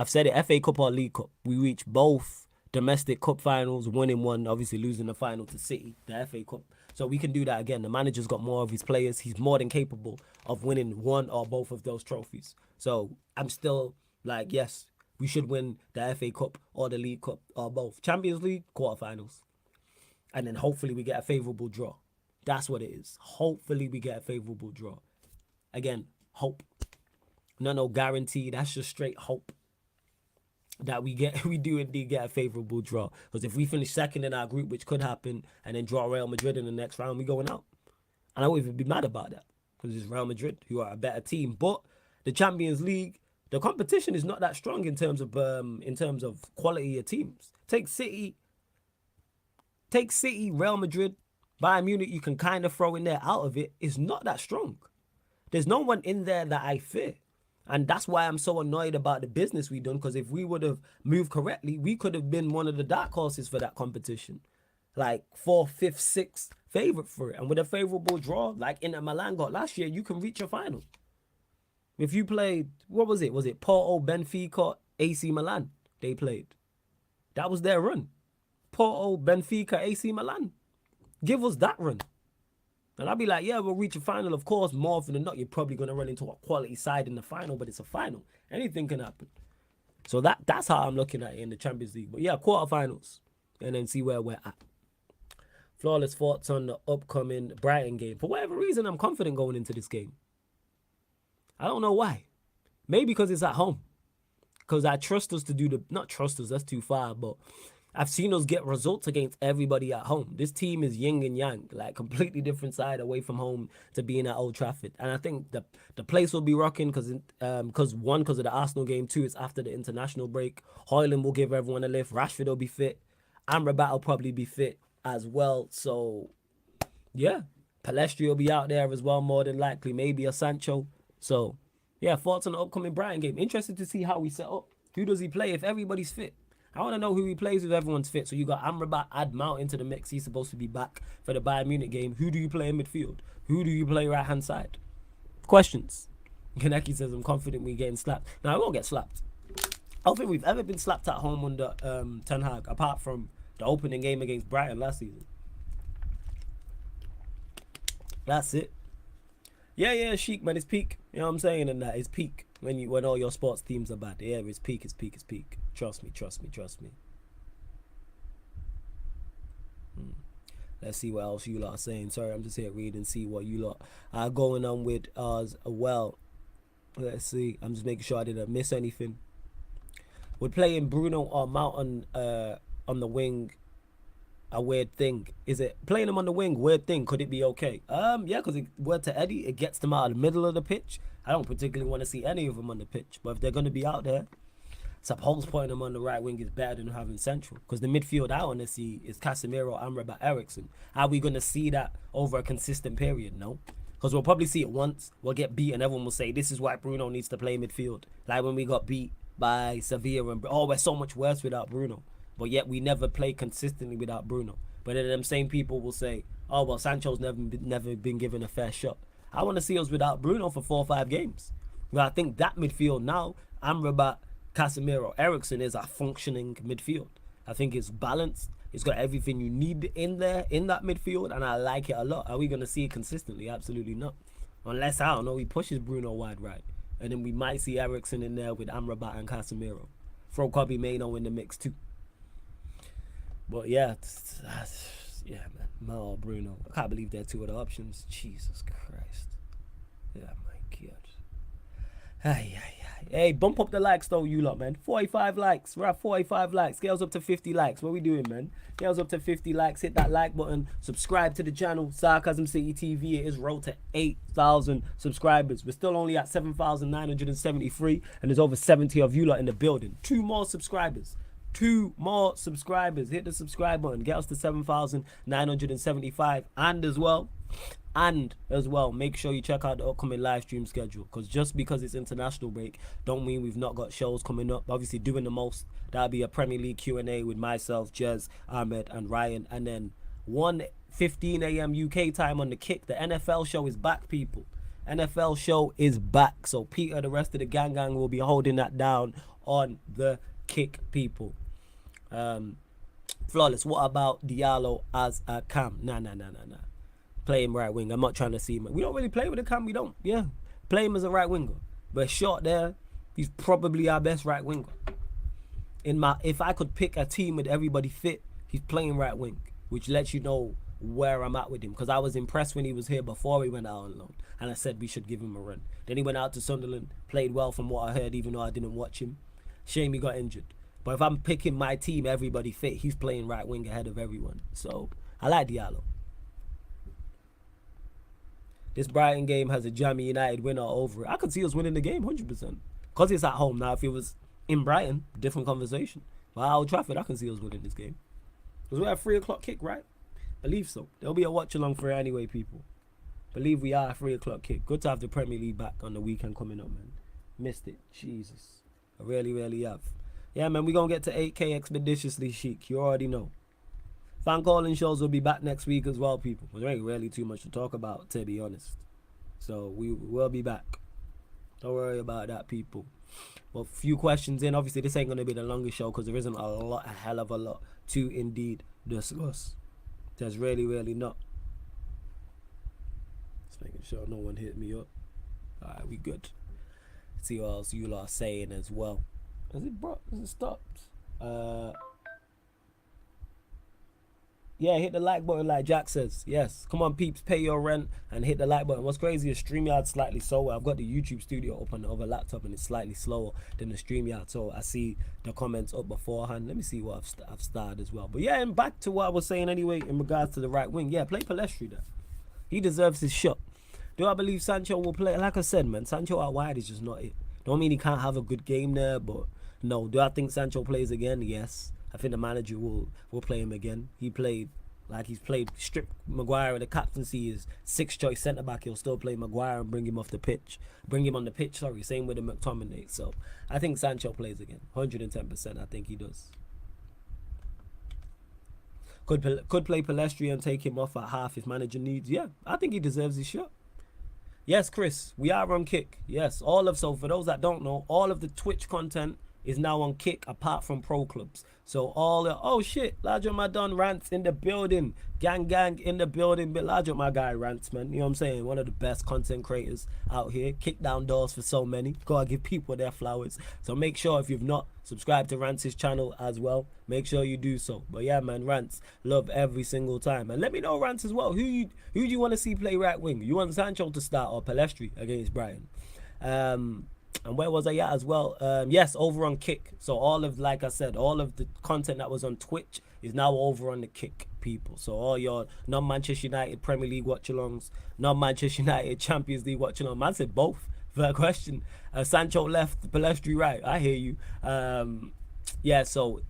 S1: I've said it, FA Cup or League Cup. We reached both domestic cup finals, winning one, obviously losing the final to City, the FA Cup. So we can do that again. The manager's got more of his players. He's more than capable of winning one or both of those trophies. So I'm still like, yes, we should win the FA Cup or the League Cup or both. Champions League, quarterfinals. And then hopefully we get a favourable draw. That's what it is. Hopefully we get a favourable draw. Again, hope. no guarantee. That's just straight hope that we do indeed get a favourable draw. Because if we finish second in our group, which could happen, and then draw Real Madrid in the next round, we going out. And I won't even be mad about that, because it's Real Madrid who are a better team. But the Champions League, the competition is not that strong in terms of quality of teams. Take City, Real Madrid, Bayern Munich. You can kind of throw in there out of it. It's not that strong. There's no one in there that I fear. And that's why I'm so annoyed about the business we done, because if we would have moved correctly, we could have been one of the dark horses for that competition. Like 4th, 5th, 6th favourite for it. And with a favourable draw, like Inter Milan got last year, you can reach a final. If you played, what was it? Was it Porto, Benfica, AC Milan they played? That was their run. Porto, Benfica, AC Milan. Give us that run. And I'll be like, yeah, we'll reach a final. Of course, more often than not, you're probably going to run into a quality side in the final, but it's a final. Anything can happen. So that's how I'm looking at it in the Champions League. But yeah, quarterfinals. And then see where we're at. Flawless thoughts on the upcoming Brighton game. For whatever reason, I'm confident going into this game. I don't know why. Maybe because it's at home. Because I trust us to do the... Not trust us, that's too far, but... I've seen us get results against everybody at home. This team is yin and yang, like completely different side away from home to being at Old Trafford. And I think the place will be rocking because one, because of the Arsenal game, two, it's after the international break. Højlund will give everyone a lift. Rashford will be fit. Amrabat will probably be fit as well. So, yeah. Pellistri will be out there as well, more than likely. Maybe a Sancho. So, yeah, thoughts on the upcoming Brighton game. Interested to see how we set up. Who does he play if everybody's fit? I want to know who he plays if everyone's fit. So you got Amrabat, add Mount into the mix. He's supposed to be back for the Bayern Munich game. Who do you play in midfield? Who do you play right-hand side? Questions. Kaneki says, I'm confident we're getting slapped. Now, I won't get slapped. I don't think we've ever been slapped at home under Ten Hag, apart from the opening game against Brighton last season. That's it. Yeah, Sheik, man, it's peak. You know what I'm saying? And that it's peak. When all your sports teams are bad. Yeah, it's peak. Trust me. Let's see what else you lot are saying. Sorry, I'm just here reading, see what you lot are going on with as well. Let's see. I'm just making sure I didn't miss anything. We're playing Bruno or Mount on the wing. A weird thing. Is it playing them on the wing? Weird thing. Could it be okay? Yeah, because word to Eddie, it gets them out of the middle of the pitch. I don't particularly want to see any of them on the pitch, but if they're going to be out there, suppose putting them on the right wing is better than having central. Because the midfield I want to see is Casemiro, Amrabat, Ericsson. Are we going to see that over a consistent period? No. Because we'll probably see it once. We'll get beat and everyone will say, this is why Bruno needs to play midfield. Like when we got beat by Sevilla and, we're so much worse without Bruno. But yet we never play consistently without Bruno. But then them same people will say, oh, well, Sancho's never been given a fair shot. I want to see us without Bruno for 4 or 5 games. But I think that midfield now, Amrabat, Casemiro, Ericsson is a functioning midfield. I think it's balanced. It's got everything you need in there, in that midfield, and I like it a lot. Are we going to see it consistently? Absolutely not. Unless, I don't know, he pushes Bruno wide right. And then we might see Ericsson in there with Amrabat and Casemiro. Throw Kobe Mainoo in the mix too. But yeah, yeah, man. Mal, Bruno. I can't believe they're 2 other options. Jesus Christ. Yeah, my God. Hey, bump up the likes though, you lot, man. 45 likes. We're at 45 likes. Scales up to 50 likes. What we doing, man? Scales up to 50 likes. Hit that like button. Subscribe to the channel. Sarcasm City TV. It is road to 8,000 subscribers. We're still only at 7,973. And there's over 70 of you lot in the building. 2 more subscribers. 2 more subscribers. Hit the subscribe button. Get us to 7,975. And as well, make sure you check out the upcoming live stream schedule. Because just because it's international break, don't mean we've not got shows coming up. Obviously, doing the most. That'll be a Premier League Q&A with myself, Jez, Ahmed, and Ryan. And then 1:15 a.m. UK time on the Kick. The NFL show is back, people. NFL show is back. So Peter, the rest of the gang will be holding that down on the Kick, people. Flawless. What about Diallo as a cam? Nah. Play him right wing. I'm not trying to see him. We don't really play with a cam. We don't. Yeah. Play him as a right winger. But short there, he's probably our best right winger. If I could pick a team with everybody fit, he's playing right wing, which lets you know where I'm at with him, because I was impressed when he was here before he went out on loan, and I said we should give him a run. Then he went out to Sunderland, played well from what I heard, even though I didn't watch him. Shame he got injured. But if I'm picking my team, everybody fit, he's playing right wing ahead of everyone. So I like Diallo. This Brighton game has a jammy United winner over it. I could see us winning the game 100%. Because it's at home. Now, if it was in Brighton, different conversation. But at Old Trafford, I can see us winning this game. Because we're at 3 o'clock kick, right? Believe so. There'll be a watch along for it anyway, people. Believe we are at 3 o'clock kick. Good to have the Premier League back on the weekend coming up, man. Missed it. Jesus. I really, really have. Yeah, man, we're going to get to 8K expeditiously, Sheik. You already know. Fan calling shows will be back next week as well, people. There ain't really too much to talk about, to be honest. So we will be back. Don't worry about that, people. Well, few questions in. Obviously, this ain't going to be the longest show because there isn't a hell of a lot to indeed discuss. There's really, really not. Just making sure no one hit me up. Alright, we good. See what else you lot are saying as well. Is it stopped? Yeah, hit the like button like Jack says. Yes. Come on, peeps, pay your rent and hit the like button. What's crazy is StreamYard's slightly slower. I've got the YouTube studio up on the other laptop and it's slightly slower than the StreamYard. So I see the comments up beforehand. Let me see what I've started as well. But yeah, and back to what I was saying anyway in regards to the right wing. Yeah, play Pellistri there. He deserves his shot. Do I believe Sancho will play? Like I said, man, Sancho out wide is just not it. Don't mean he can't have a good game there, but no. Do I think Sancho plays again? Yes. I think the manager will play him again. He played like he's played. Strip Maguire and the captaincy is 6th choice centre back. He'll still play Maguire and bring him off the pitch. Bring him on the pitch. Sorry, same with the McTominay. So I think Sancho plays again. 110%. I think he does. Could play Pellistri and take him off at half if manager needs. Yeah, I think he deserves his shot. Yes, Chris, we are on Kick. Yes, so for those that don't know, all of the Twitch content is now on Kick apart from pro clubs. So oh shit, large up my Don Rants in the building, gang in the building, but large up my guy Rants, man. You know what I'm saying? One of the best content creators out here. Kick down doors for so many. Gotta give people their flowers. So make sure if you've not subscribed to Rants' channel as well, make sure you do so. But yeah, man, Rants, love every single time. And let me know, Rants, as well. Who do you want to see play right wing? You want Sancho to start or Pellistri against Brighton? And where was I at as well? Yes, over on Kick. So all of, like I said, all of the content that was on Twitch is now over on the Kick, people. So all your non-Manchester United Premier League watch-alongs, non-Manchester United Champions League watch-alongs. Man said both. Fair question. Sancho left, Pellistri right. I hear you. Yeah, so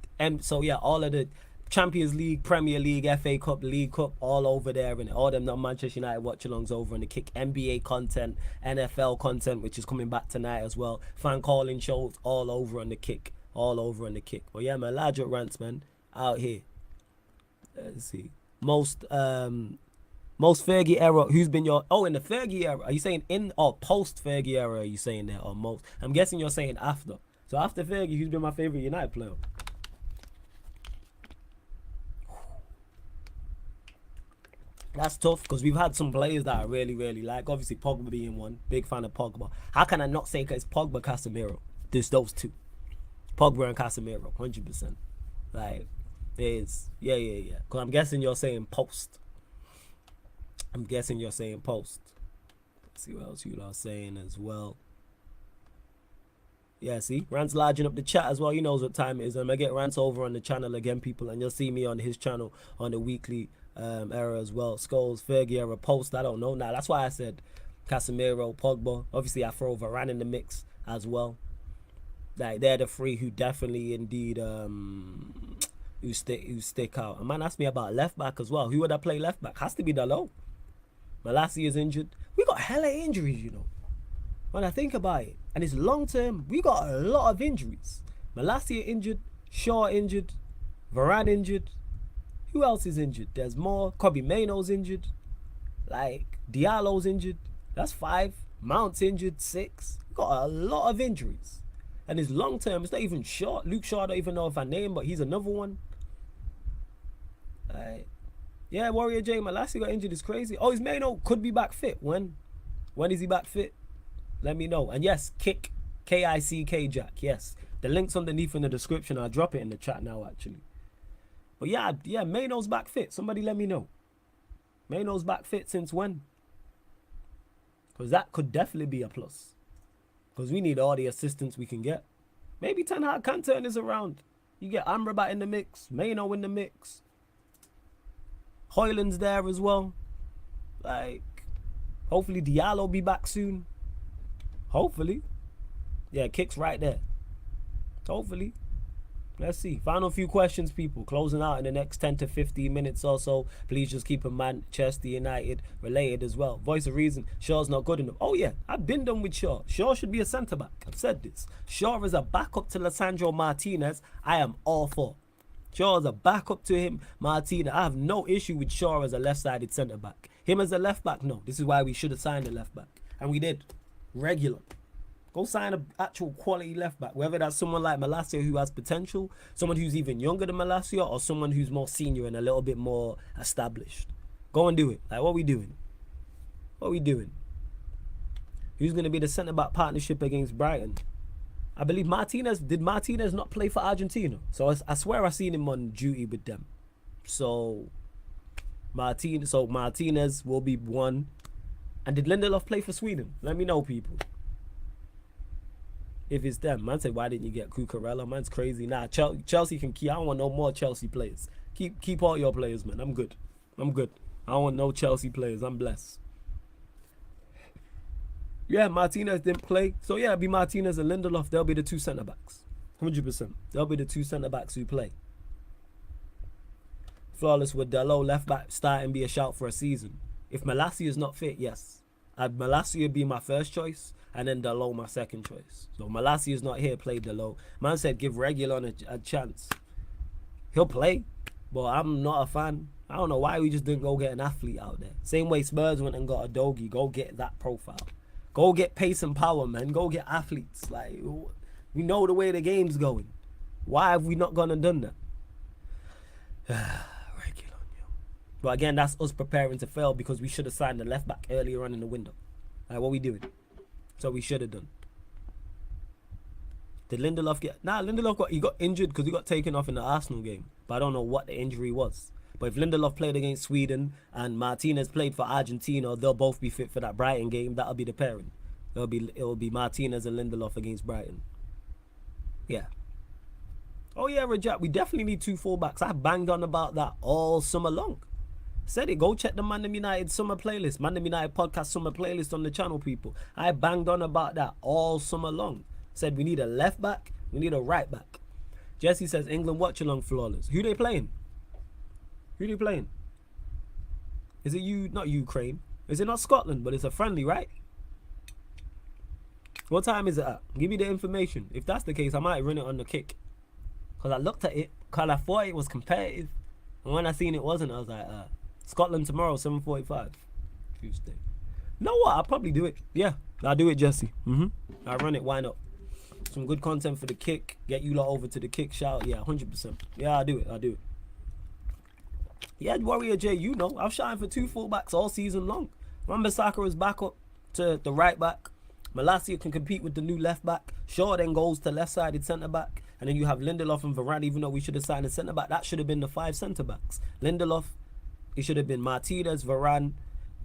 S1: yeah, all of the Champions League, Premier League, FA Cup, League Cup, all over there, and all them non-Manchester United watch-alongs over on the Kick. NBA content, NFL content, which is coming back tonight as well. Fan calling shows, all over on the Kick. All over on the Kick. But yeah, man, large up Rants, man, out here. Let's see. Most Fergie era, who's been your... Oh, in the Fergie era. Are you saying in or post-Fergie era, are you saying there, or most? I'm guessing you're saying after. So after Fergie, who's been my favorite United player? That's tough because we've had some players that I really, really like. Obviously, Pogba being one. Big fan of Pogba. How can I not say it's Pogba, Casemiro? There's those two. Pogba and Casemiro, 100%. Like, there's... Yeah. Because I'm guessing you're saying post. Let's see what else you are saying as well. Yeah, see? Rant's larging up the chat as well. He knows what time it is. I get Rants over on the channel again, people. And you'll see me on his channel on the weekly... era as well. Scholes, Fergie era, post, I don't know. Now that's why I said Casemiro, Pogba. Obviously I throw Varane in the mix as well. Like they're the three who definitely indeed who stick out. A man asked me about left back as well. Who would I play left back? Has to be Dalot. Malassi is injured. We got hella injuries, you know. When I think about it, and it's long term, we got a lot of injuries. Malassi injured, Shaw injured, Varane injured. Who else is injured? There's more. Kobe Maino's injured. Like, Diallo's injured. That's 5. Mount's injured. 6. Got a lot of injuries. And it's long term. It's not even short. Luke Shaw, I don't even know if I name, but he's another one. Yeah, Warrior J, Malassi got injured. It's crazy. Oh, his Maino could be back fit. When is he back fit? Let me know. And yes, Kick. K-I-C-K Jack. Yes. The link's underneath in the description. I'll drop it in the chat now, actually. But yeah, Maino's back fit. Somebody let me know. Maino's back fit since when? Because that could definitely be a plus. Because we need all the assistance we can get. Maybe Ten Hag can turn this around. You get Amrabat in the mix, Maino in the mix. Hoyland's there as well. Like, hopefully Diallo be back soon. Hopefully. Yeah, Kick's right there. Hopefully. Let's see. Final few questions, people. Closing out in the next 10 to 15 minutes or so. Please just keep in mind Manchester United related as well. Voice of reason. Shaw's not good enough. Oh, yeah. I've been done with Shaw. Shaw should be a centre-back. I've said this. Shaw is a backup to Lisandro Martinez. I am all for. Shaw is a backup to him. Martinez. I have no issue with Shaw as a left-sided centre-back. Him as a left-back, no. This is why we should have signed a left-back. And we did. Regular. Go sign an actual quality left back, whether that's someone like Malacia who has potential, someone who's even younger than Malacia, or someone who's more senior and a little bit more established. Go and do it. Like, what are we doing? What are we doing? Who's going to be the centre-back partnership against Brighton? I believe Martinez. Did Martinez not play for Argentina? So I swear I seen him on duty with them. So Martinez will be one. And did Lindelof play for Sweden? Let me know, people. If it's them. Man said, why didn't you get Cucurella? Man's crazy. Nah, Chelsea can keep. I don't want no more Chelsea players. Keep all your players, man. I'm good. I'm good. I don't want no Chelsea players. I'm blessed. Yeah, Martinez didn't play. So, yeah, it'll be Martinez and Lindelof. They'll be the two centre-backs. 100%. They'll be the two centre-backs who play. Flawless with Dalot left-back starting be a shout for a season. If Malacia is not fit, yes. Malacia be my first choice. And then Dalot my second choice. So Malacia is not here, play Dalot. Man said give Reguilon a chance. He'll play, but I'm not a fan. I don't know why we just didn't go get an athlete out there. Same way Spurs went and got a Dogie. Go get that profile. Go get pace and power, man. Go get athletes. Like, we know the way the game's going. Why have we not gone and done that? Reguilon, yo. But again, that's us preparing to fail because we should have signed the left back earlier on in the window. Like, what we doing? So we should have done. Did Lindelof get... Nah, Lindelof got injured because he got taken off in the Arsenal game. But I don't know what the injury was. But if Lindelof played against Sweden and Martinez played for Argentina, they'll both be fit for that Brighton game. That'll be the pairing. It'll be Martinez and Lindelof against Brighton. Yeah. Oh yeah, Rajat, we definitely need two fullbacks. I banged on about that all summer long. Said it. Go check the ManDem United summer playlist. ManDem United podcast summer playlist on the channel, people. I banged on about that all summer long. Said we need a left back. We need a right back. Jesse says England watch along flawless. Who they playing? Who they playing? Is it you? Not Ukraine. Is it not Scotland? But it's a friendly, right? What time is it at? Give me the information. If that's the case, I might run it on the kick. Because I looked at it. Because I thought it was competitive. And when I seen it wasn't, I was like, Scotland tomorrow, 7:45. Tuesday. You know what? I'll probably do it. Yeah, I'll do it, Jesse. I'll run it. Why not? Some good content for the kick. Get you lot over to the kick. Shout. Yeah, 100%. Yeah, I'll do it. I'll do it. Yeah, Warrior J, you know, I've shouting for two fullbacks all season long. Wan-Bissaka is back up to the right back. Malacia can compete with the new left back. Shaw then goes to left-sided centre-back. And then you have Lindelof and Varane, even though we should have signed a centre-back. That should have been the 5 centre-backs. Lindelof, it should have been Martinez, Varane,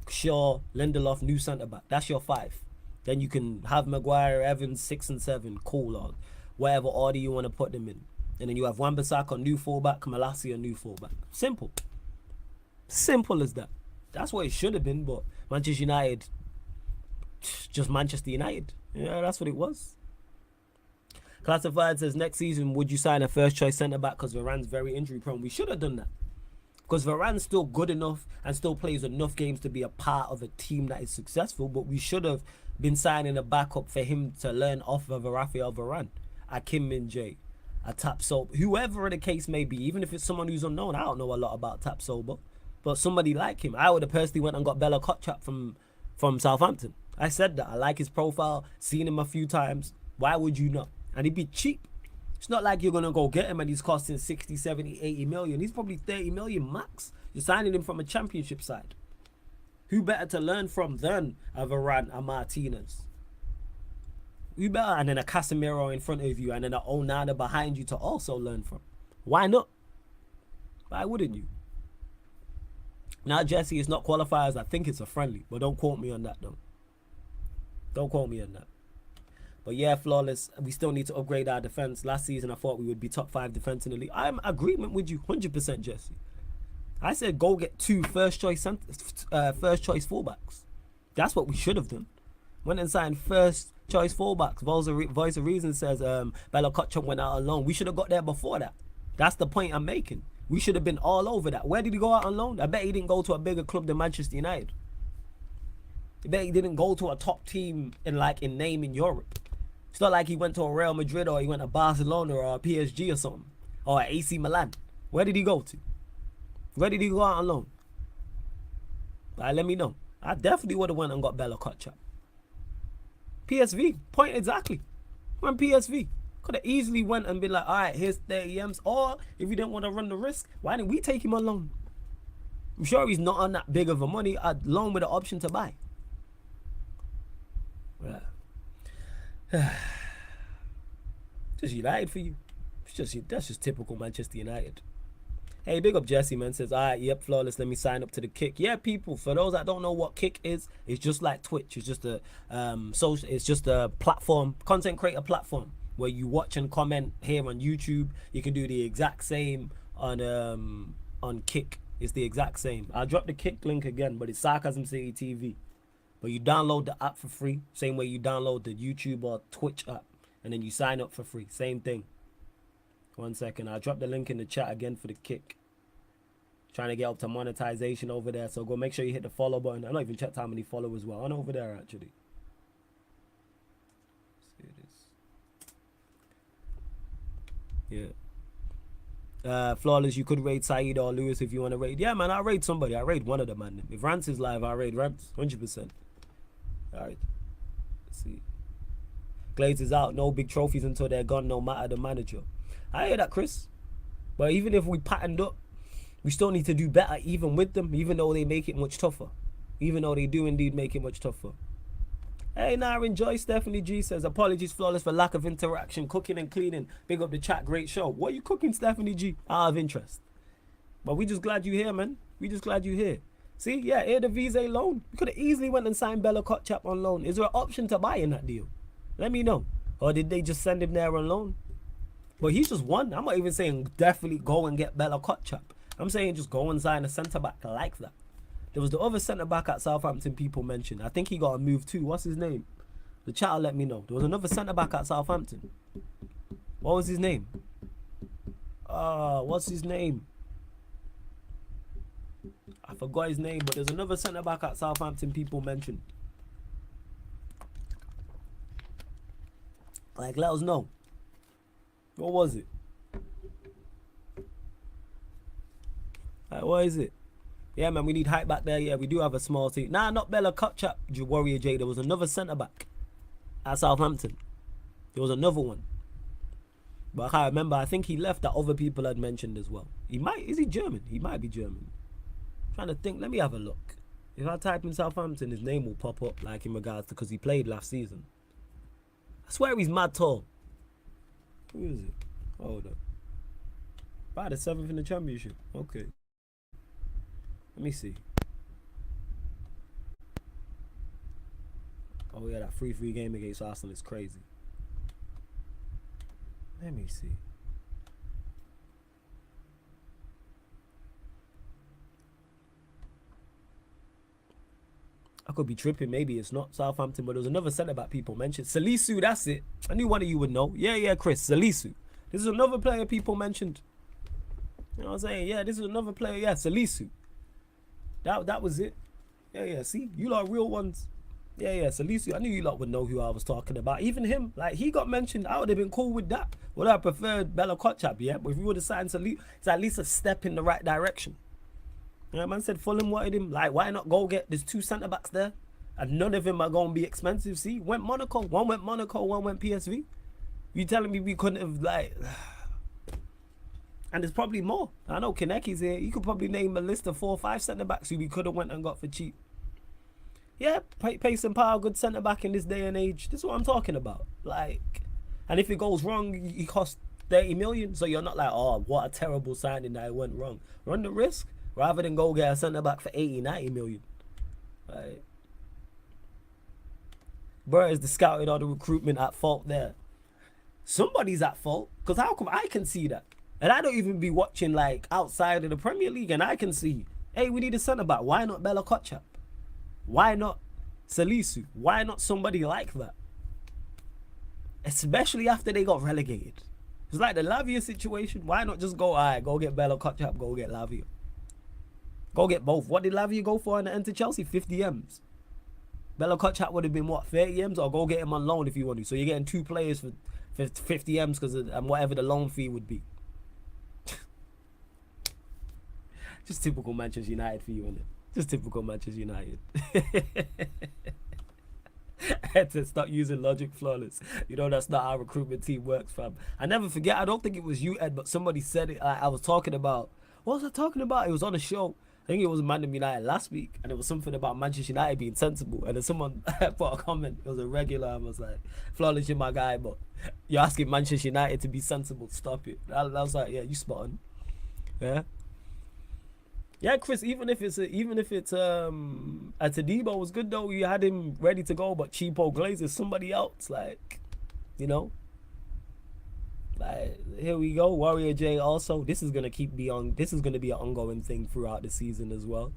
S1: Shaw, Lindelof, new centre-back. That's your 5. Then you can have Maguire, Evans, 6 and 7, cool, or whatever order you want to put them in. And then you have Wan-Bissaka, new fullback, Malacia, new fullback. Simple. Simple as that. That's what it should have been, but Manchester United, just Manchester United. Yeah, that's what it was. Classified says, next season, would you sign a first-choice centre-back because Varane's very injury-prone? We should have done that. Because Varane's still good enough and still plays enough games to be a part of a team that is successful, but we should have been signing a backup for him to learn off of a Rafael Varane, a Kim Min-jae, a Tapsoba, whoever the case may be, even if it's someone who's unknown. I don't know a lot about Tapsoba, but somebody like him. I would have personally went and got Bella Kotchap from Southampton. I said that. I like his profile, seen him a few times. Why would you not? And he'd be cheap. It's not like you're going to go get him and he's costing 60, 70, 80 million. He's probably 30 million max. You're signing him from a championship side. Who better to learn from than a Varane, a Martinez? Who better? And then a Casemiro in front of you and then an Onana behind you to also learn from. Why not? Why wouldn't you? Now, Jesse, it's not qualifiers. I think it's a friendly, but don't quote me on that, though. Don't quote me on that. But yeah, Flawless, we still need to upgrade our defense. Last season, I thought we would be top 5 defense in the league. I'm in agreement with you, 100%, Jesse. I said go get 2 first choice fullbacks. That's what we should have done. Went and signed first choice fullbacks. Voice of Reason says Bella Kotchap went out on loan. We should have got there before that. That's the point I'm making. We should have been all over that. Where did he go out on loan? I bet he didn't go to a bigger club than Manchester United. I bet he didn't go to a top team in name in Europe. It's not like he went to a Real Madrid or he went to Barcelona or a PSG or something. Or a AC Milan. Where did he go to? Where did he go out on loan? Let me know. I definitely would have went and got Bella Kotchap. PSV. Point exactly. Went PSV. Could have easily went and been like, all right, here's 30 M's. Or if you didn't want to run the risk, why didn't we take him on loan? I'm sure he's not on that big of a money. I'd loan with the option to buy. Just United for you. That's just typical Manchester United. Hey, big up Jesse, man. Says, all right, yep, Flawless, let me sign up to the Kick. Yeah, people, for those that don't know what Kick is, it's just like Twitch. It's just a it's just a platform, content creator platform where you watch and comment here on YouTube. You can do the exact same on Kick. It's the exact same. I'll drop the Kick link again, but it's Sarcasm City TV. But you download the app for free, same way you download the YouTube or Twitch app, and then you sign up for free. Same thing. 1 second. I'll drop the link in the chat again for the Kick. Trying to get up to monetization over there, so go make sure you hit the follow button. I don't even check how many followers we're on over there, actually. Let's see this. Yeah. Flawless, you could raid Saeed or Lewis if you want to raid. Yeah, man, I'll raid somebody. I'll raid one of them, man. If Rance is live, I'll raid Rance. 100%. Alright. Let's see. Glades is out. No big trophies until they're gone, no matter the manager. I hear that, Chris. But even if we patterned up, we still need to do better even with them, even though they make it much tougher. Even though they do indeed make it much tougher. Hey, Naren Joy, Stephanie G says, apologies, Flawless, for lack of interaction, cooking and cleaning. Big up the chat, great show. What are you cooking, Stephanie G? Out of interest. But we just glad you're here, man. We just glad you're here. See, yeah, here the Visa loan. We could have easily went and signed Bella Kotchap on loan. Is there an option to buy in that deal? Let me know. Or did they just send him there on loan? But he's just one. I'm not even saying definitely go and get Bella Kotchap. I'm saying just go and sign a centre-back like that. There was the other centre-back at Southampton people mentioned. I think he got a move too. What's his name? The chat will let me know. There was another centre-back at Southampton. What was his name? What's his name? I forgot his name, but there's another centre-back at Southampton people mentioned. Like, let us know. What was it? What is it? Yeah, man, we need hype back there. Yeah, we do have a small team. Nah, not Bella Kotchap, Warrior J. There was another centre-back at Southampton. There was another one. But I can't remember. I think he left that other people had mentioned as well. Is he German? He might be German. I'm trying to think. Let me have a look. If I type in Southampton, his name will pop up, like in regards to, because he played last season. I swear he's mad tall. Who is it? Hold up. By the 7th in the championship. Okay. Let me see. Oh yeah, that 3-3 game against Arsenal is crazy. Let me see. I could be tripping. Maybe it's not Southampton, but there was another centre-back people mentioned. Salisu, that's it. I knew one of you would know. Yeah, Chris. Salisu. This is another player people mentioned. You know what I'm saying? Yeah, this is another player. Yeah, Salisu. That was it. Yeah. See, you lot are real ones. Yeah. Salisu. I knew you lot would know who I was talking about. Even him, like, he got mentioned. I would have been cool with that. Would I preferred Bella Kotchap? Yeah, but if we would have signed Salisu, it's at least a step in the right direction. Yeah, man said Fulham wanted him. Like, why not go get? There's 2 centre backs there, and none of them are going to be expensive. See, went Monaco. One went Monaco. One went PSV. You telling me we couldn't have, like? And there's probably more. I know Kaneki's here. You could probably name a list of 4 or 5 centre backs who we could have went and got for cheap. Yeah, pace and power, good centre back in this day and age. This is what I'm talking about. Like, and if it goes wrong, he costs 30 million. So you're not like, oh, what a terrible signing that it went wrong. Run the risk. rather than go get a centre back for 80, 90 million. Right? Bro, is the scouting or the recruitment at fault there? Somebody's at fault. Because how come I can see that? And I don't even be watching like outside of the Premier League, and I can see, hey, we need a centre back. Why not Bella Kotchap? Why not Salisu? Why not somebody like that? Especially after they got relegated. It's like the Lavia situation. Why not just go, all right, go get Bella Kotchap, go get Lavia. Go get both. What did Lavia go for in the end to Chelsea? 50 M's. Bella Kotchap would have been, what, 30 M's? Or go get him on loan if you want to. So you're getting 2 players for 50 M's because of whatever the loan fee would be. Just typical Manchester United for you, innit? Just typical Manchester United. I had to start using logic, Flawless. You know, that's not how recruitment team works, fam. I never forget, I don't think it was you, Ed, but somebody said it. I was talking about, what was I talking about? It was on a show. I think it was ManDem United last week, and it was something about Manchester United being sensible. And then someone put a comment, it was a regular, and was like, Flawless, you're my guy, but you're asking Manchester United to be sensible. Stop it. I was like, yeah, you spot on. Yeah. Yeah, Chris. Even if it's Tadibo was good though. You had him ready to go, but cheapo Glazers, somebody else, like, you know. Like, here we go. Warrior J also. This is gonna be an ongoing thing throughout the season as well.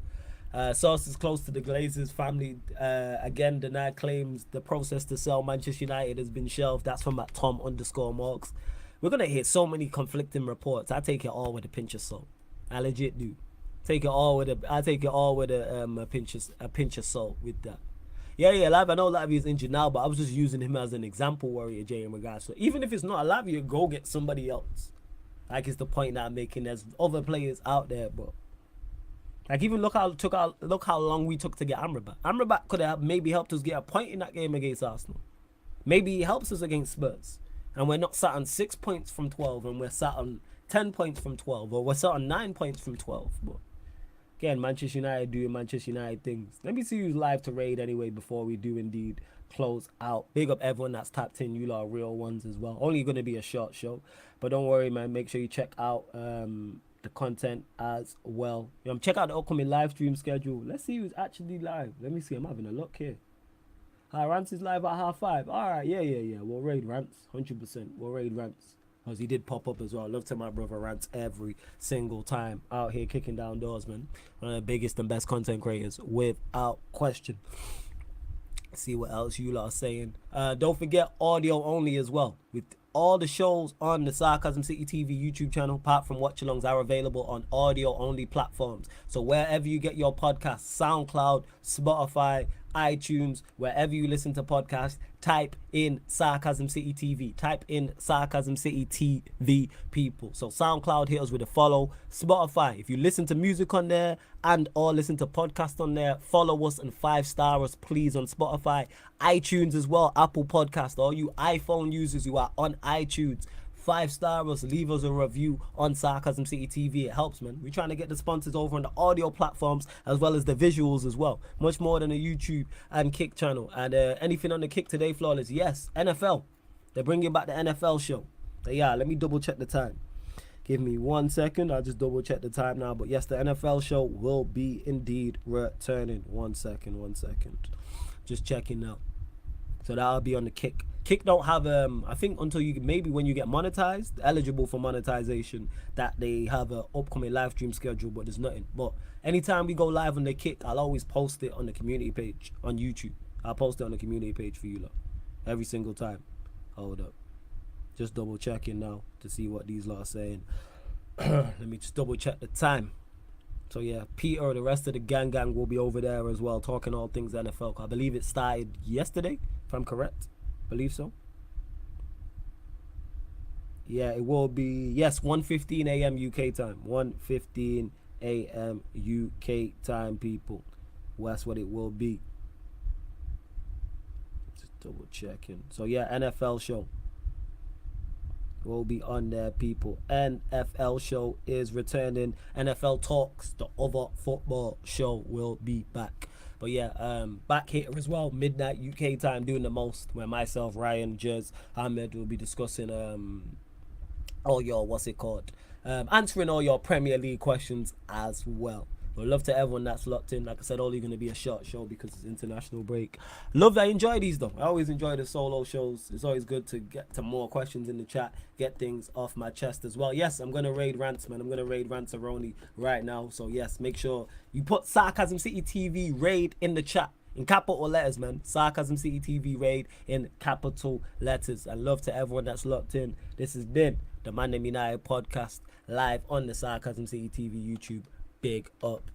S1: Sources close to the Glazers family again deny claims the process to sell Manchester United has been shelved. That's from at Tom_Marks. We're gonna hear so many conflicting reports. I take it all with a pinch of salt. I legit do. I take it all with a pinch of salt with that. Yeah, Live. I know Lavia is injured now, but I was just using him as an example, Warrior J, in regards to, even if it's not a Lavia, go get somebody else. Like, it's the point that I'm making. There's other players out there, but like, even look how long we took to get Amrabat. Amrabat could have maybe helped us get a point in that game against Arsenal. Maybe he helps us against Spurs, and we're not sat on 6 points from 12, and we're sat on 10 points from 12, or we're sat on 9 points from 12. But again, Manchester United doing Manchester United things. Let me see who's live to raid anyway before we do indeed close out. Big up everyone that's tapped in. You lot are real ones as well. Only going to be a short show, but don't worry, man. Make sure you check out the content as well. Check out the upcoming live stream schedule. Let's see who's actually live. Let me see. I'm having a look here. Rants is live at 5:30. All right, yeah. We'll raid Rants, 100%. We'll raid Rants. Because he did pop up as well. Love to my brother Rants every single time. Out here kicking down doors, man. One of the biggest and best content creators, without question. See what else you lot are saying. Don't forget audio only as well. With all the shows on the Sarcasm City TV YouTube channel, apart from watch-alongs, are available on audio only platforms. So wherever you get your podcasts, SoundCloud, Spotify, iTunes, wherever you listen to podcasts, type in Sarcasm City TV. Type in Sarcasm City TV, people. So SoundCloud, hit us with a follow. Spotify, if you listen to music on there and or listen to podcasts on there, follow us and 5-star us, please, on Spotify. iTunes as well, Apple Podcast. All you iPhone users who are on iTunes, 5-star us, leave us a review on Sarcasm City TV. It helps, man. We're trying to get the sponsors over on the audio platforms as well as the visuals as well. Much more than a YouTube and Kick channel. And anything on the Kick today, Flawless? Yes, NFL. They're bringing back the NFL show. But yeah, let me double check the time. Give me 1 second. I'll just double check the time now. But yes, the NFL show will be indeed returning. 1 second. Just checking now. So that'll be on the Kick. Kick don't have I think until maybe when you get monetized, eligible for monetization, that they have a upcoming live stream schedule, but there's nothing. But anytime we go live on the Kick, I'll always post it on the community page on YouTube. I'll post it on the community page for you lot every single time. Hold up, just double checking now to see what these lot are saying. Let me just double check the time. So yeah, Peter, the rest of the gang will be over there as well, talking all things NFL. I believe it started yesterday, if I'm correct. Believe so. Yeah, it will be, yes, 1:15 a.m. UK time. 1:15 a.m. UK time, people. Well, that's what it will be. Just double checking. So yeah, NFL show will be on there, people. NFL show is returning. NFL Talks, the other football show, will be back. But yeah, back here as well, midnight UK time, doing the most, where myself, Ryan, Jez, Ahmed will be discussing all your, answering all your Premier League questions as well. But love to everyone that's locked in. Like I said, only going to be a short show because it's international break. Love that I enjoy these though. I always enjoy the solo shows. It's always good to get to more questions in the chat, get things off my chest as well. Yes, I'm going to raid Rants, man. I'm going to raid Rantaroni right now. So yes, make sure you put Sarcasm City TV raid in the chat. In capital letters, man. Sarcasm City TV raid in capital letters. And love to everyone that's locked in. This has been the ManDem United podcast live on the Sarcasm City TV YouTube. Big up.